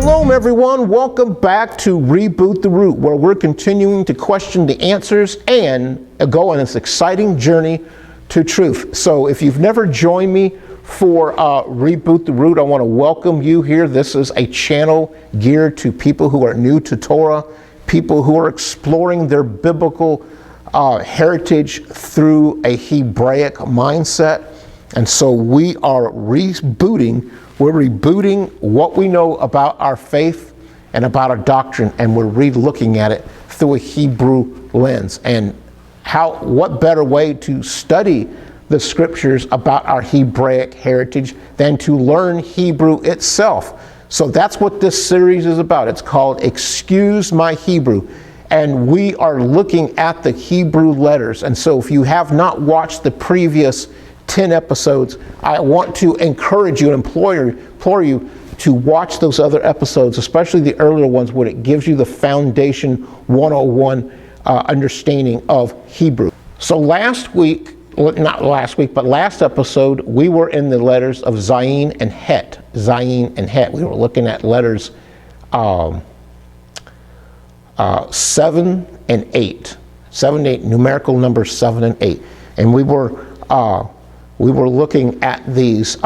Shalom, everyone. Welcome back to Reboot the Root, where we're continuing to question the answers and go on this exciting journey to truth. So if you've never joined me for Reboot the Root, I want to welcome you here. This is a channel geared to people who are new to Torah, people who are exploring their biblical heritage through a Hebraic mindset. And so we are rebooting what we know about our faith and about our doctrine, and we're re-looking at it through a Hebrew lens. And what better way to study the scriptures about our Hebraic heritage than to learn Hebrew itself? So that's what this series is about. It's called Excuse My Hebrew. And we are looking at the Hebrew letters. And so if you have not watched the previous 10 episodes, I want to encourage you and implore you to watch those other episodes, especially the earlier ones, where it gives you the foundation 101 understanding of Hebrew. So last episode, we were in the letters of Zayin and Het. Zayin and Het. We were looking at letters 7 and 8. 7 and 8, numerical numbers 7 and 8. And we were looking at these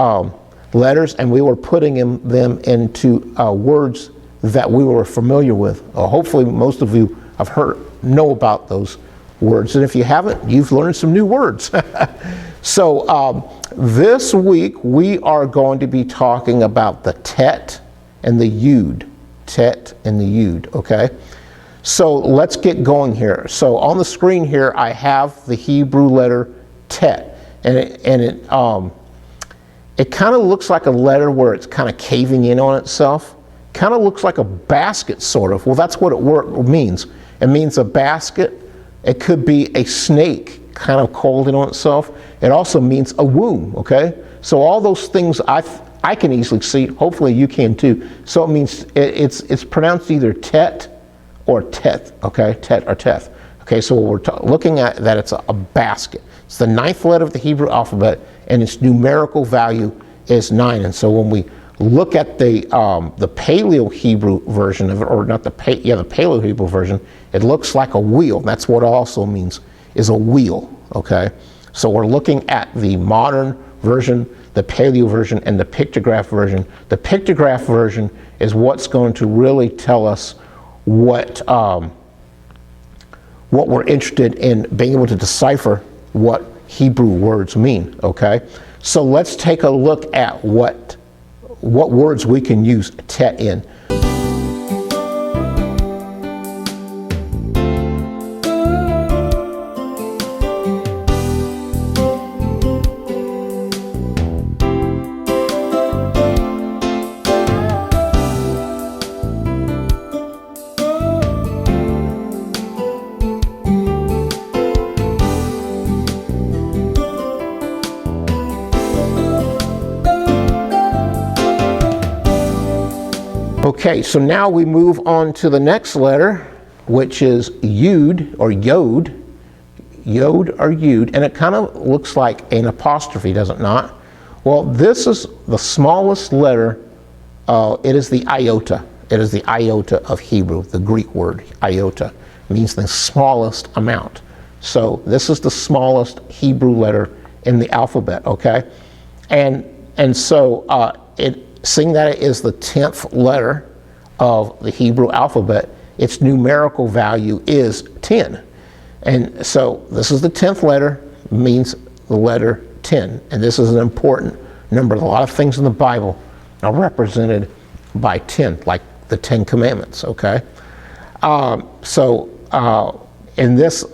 letters, and we were putting them into words that we were familiar with. Hopefully most of you know about those words, and if you haven't, you've learned some new words. So this week we are going to be talking about the Tet and the Yud. Tet and the Yud, okay? So let's get going here. So on the screen here I have the Hebrew letter Tet. And it kind of looks like a letter where it's kind of caving in on itself. Kind of looks like a basket, sort of. Well, that's what it means. It means a basket. It could be a snake kind of coiled in on itself. It also means a womb, okay? So all those things I can easily see. Hopefully you can too. So it means it's pronounced either Tet or Teth, okay? Tet or Teth. Okay, so we're looking at that it's a basket. It's the 9th letter of the Hebrew alphabet, and its numerical value is 9. And so when we look at the Paleo Hebrew version of it, or not the Paleo Hebrew version, it looks like a wheel. That's what it also means, is a wheel. Okay, so we're looking at the modern version, the Paleo version, and the pictograph version. The pictograph version is what's going to really tell us what we're interested in being able to decipher what Hebrew words mean, okay? So let's take a look at what words we can use Tet in. Okay, so now we move on to the next letter, which is Yud or Yod. Yod or Yud, and it kind of looks like an apostrophe, does it not? Well, this is the smallest letter. It is the iota. It is the iota of Hebrew. The Greek word iota means the smallest amount. So this is the smallest Hebrew letter in the alphabet, okay? And so seeing that it is the 10th letter of the Hebrew alphabet, its numerical value is 10. And so this is the 10th letter, means the letter 10. And this is an important number. A lot of things in the Bible are represented by 10, like the 10 Commandments, okay? In this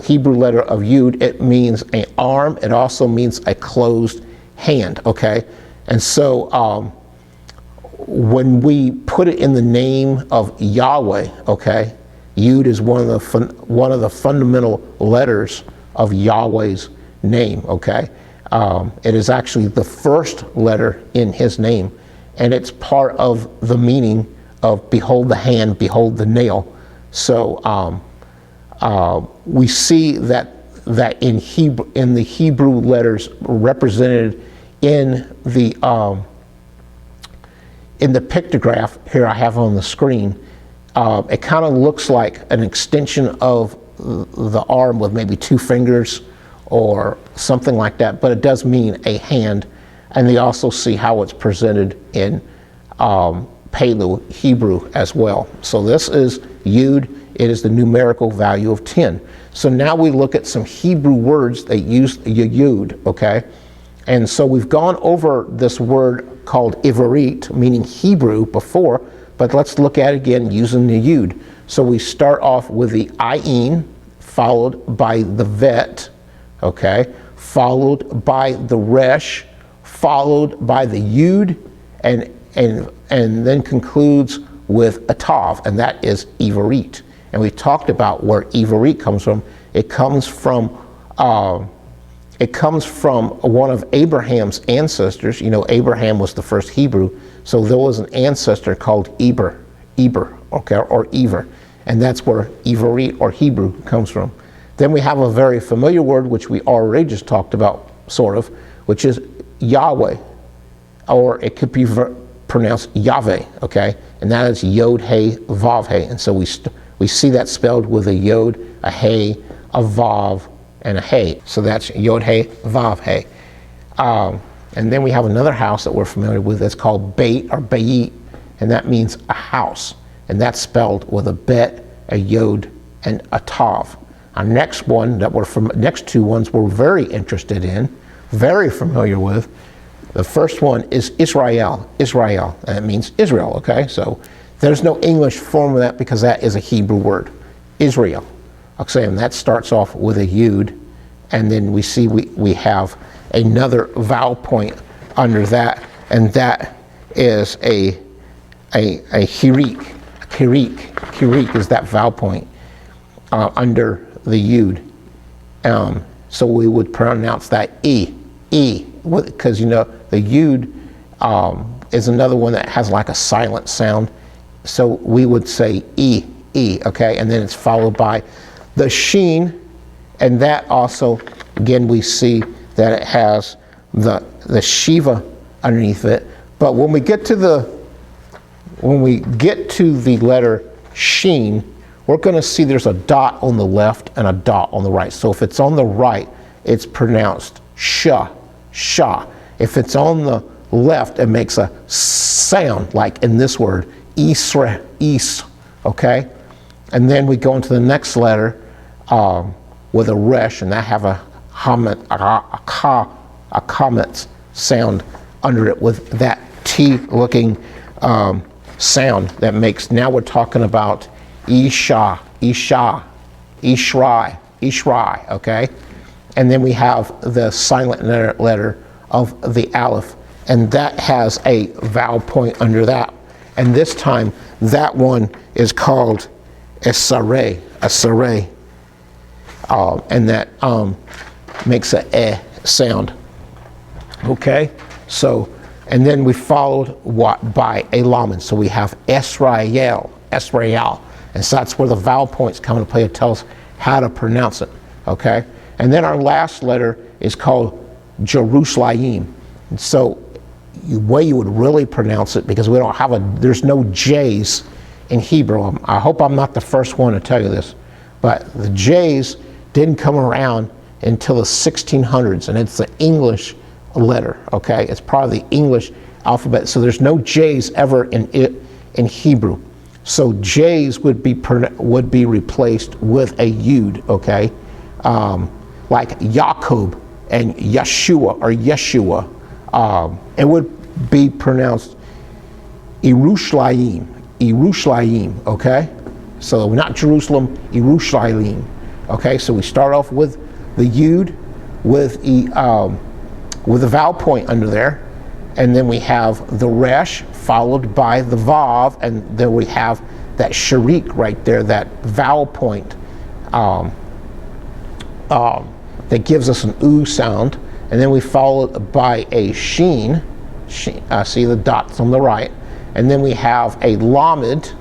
Hebrew letter of Yud, it means an arm. It also means a closed hand, okay? And so when we put it in the name of Yahweh, okay, Yud is one of the fundamental letters of Yahweh's name, okay? It is actually the first letter in his name, and it's part of the meaning of behold the hand, behold the nail. So we see that in the Hebrew letters represented in the in the pictograph here I have on the screen, it kind of looks like an extension of the arm with maybe 2 fingers or something like that, but it does mean a hand. And they also see how it's presented in Paleo Hebrew as well. So this is Yud. It is the numerical value of 10. So now we look at some Hebrew words that use Yud, okay? And so we've gone over this word called Ivarit, meaning Hebrew, before, but let's look at it again using the Yud. So we start off with the Ayin, followed by the Vet, okay? Followed by the Resh, followed by the Yud, and then concludes with a Tav, and that is Ivarit. And we talked about where Ivarit comes from. It comes from one of Abraham's ancestors. You know, Abraham was the first Hebrew, so there was an ancestor called Eber, okay, or Ever, and that's where Ivarit or Hebrew comes from. Then we have a very familiar word which we already just talked about, sort of, which is Yahweh, or it could be pronounced Yahweh, okay, and that is Yod He Vav He, and so we see that spelled with a Yod, a He, a Vav, and a He. So that's Yod He Vav He. And then we have another house that we're familiar with that's called Beit or Bayit, and that means a house, and that's spelled with a Bet, a Yod, and a Tav. Our next one that next 2 ones we're very interested in, very familiar with. The first one is Israel, and it means Israel, okay? So there's no English form of that because that is a Hebrew word, Israel. Okay, and that starts off with a Yud, and then we see we have another vowel point under that, and that is a Hirik. Hirik is that vowel point under the Yud. So we would pronounce that E, because you know the Yud is another one that has like a silent sound. So we would say E, okay, and then it's followed by the Sheen, and that also, again, we see that it has the Shiva underneath it. But when we get to the letter Sheen, we're going to see there's a dot on the left and a dot on the right. So if it's on the right, it's pronounced sha. If it's on the left, it makes a sound like in this word, is, okay? And then we go into the next letter with a resh, and that have a comet sound under it with that T-looking sound that makes, now we're talking about Ishrai, okay? And then we have the silent letter of the Aleph, and that has a vowel point under that. And this time, that one is called Esarei, and that makes a eh sound. Okay, so, and then we followed by a lamed. So we have Esrael, and so that's where the vowel points come into play to tell us how to pronounce it. Okay, and then our last letter is called Jerusalem. And so the way you would really pronounce it, because we don't have there's no J's in Hebrew. I hope I'm not the first one to tell you this, but the J's didn't come around until the 1600s, and it's the English letter, okay? It's part of the English alphabet, so there's no J's ever in Hebrew. So J's would be replaced with a Yud, okay? Like Jacob and Yeshua or Yeshua. It would be pronounced Yerushalayim, okay? So not Jerusalem, Yerushalayim, okay? So we start off with the Yud with a vowel point under there, and then we have the Resh followed by the Vav, and then we have that Sharik right there, that vowel point that gives us an U sound, and then we follow it by a Sheen, see the dots on the right, and then we have a Lamed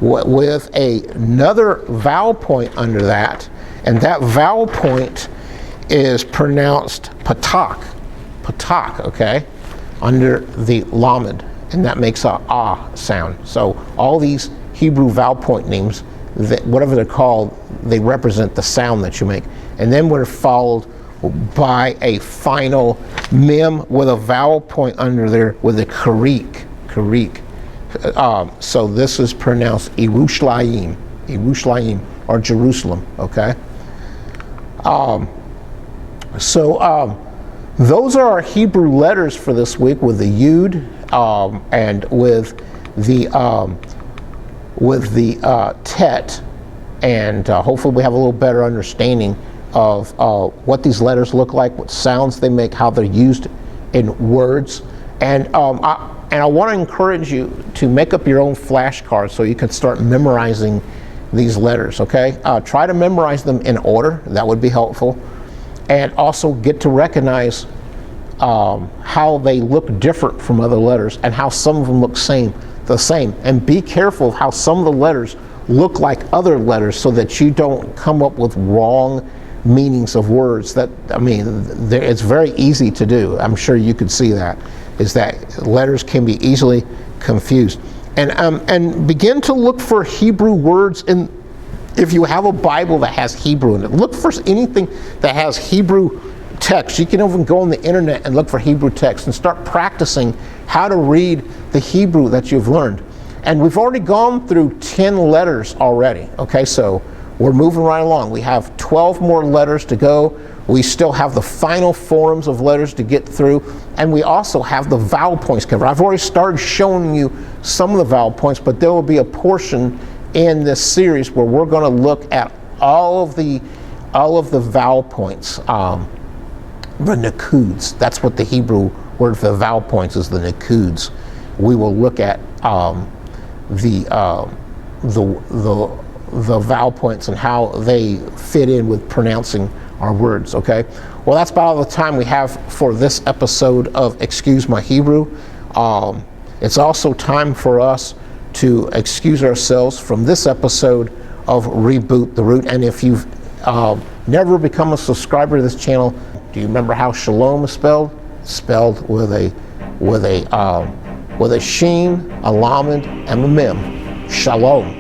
with another vowel point under that, and that vowel point is pronounced patak, okay, under the Lamed. and that makes a ah sound. So all these Hebrew vowel point names, that whatever they're called, they represent the sound that you make. And then we're followed by a final mem with a vowel point under there with a karik. So this is pronounced Yerushalayim, or Jerusalem, okay? Those are our Hebrew letters for this week, with the Yud and with the Tet, and hopefully we have a little better understanding of what these letters look like, what sounds they make, how they're used in words. And I want to encourage you to make up your own flashcards so you can start memorizing these letters, okay? Try to memorize them in order. That would be helpful. And also get to recognize how they look different from other letters, and how some of them look the same. And be careful of how some of the letters look like other letters, so that you don't come up with wrong meanings of words. It's very easy to do. I'm sure you could see that, is that letters can be easily confused. And begin to look for Hebrew words if you have a Bible that has Hebrew in it. Look for anything that has Hebrew text. You can even go on the internet and look for Hebrew text and start practicing how to read the Hebrew that you've learned. And we've already gone through 10 letters already, okay? So we're moving right along. We have 12 more letters to go. We still have the final forms of letters to get through, and we also have the vowel points covered. I've already started showing you some of the vowel points, but there will be a portion in this series where we're going to look at all of the vowel points, the nakuds. That's what the Hebrew word for the vowel points is, the nakuds. We will look at the vowel points and how they fit in with pronouncing our words, okay? Well, that's about all the time we have for this episode of Excuse My Hebrew. It's also time for us to excuse ourselves from this episode of Reboot the Root. And if you've never become a subscriber to this channel, do you remember how shalom is spelled? Spelled with a sheen, a lamed, and a mem. Shalom.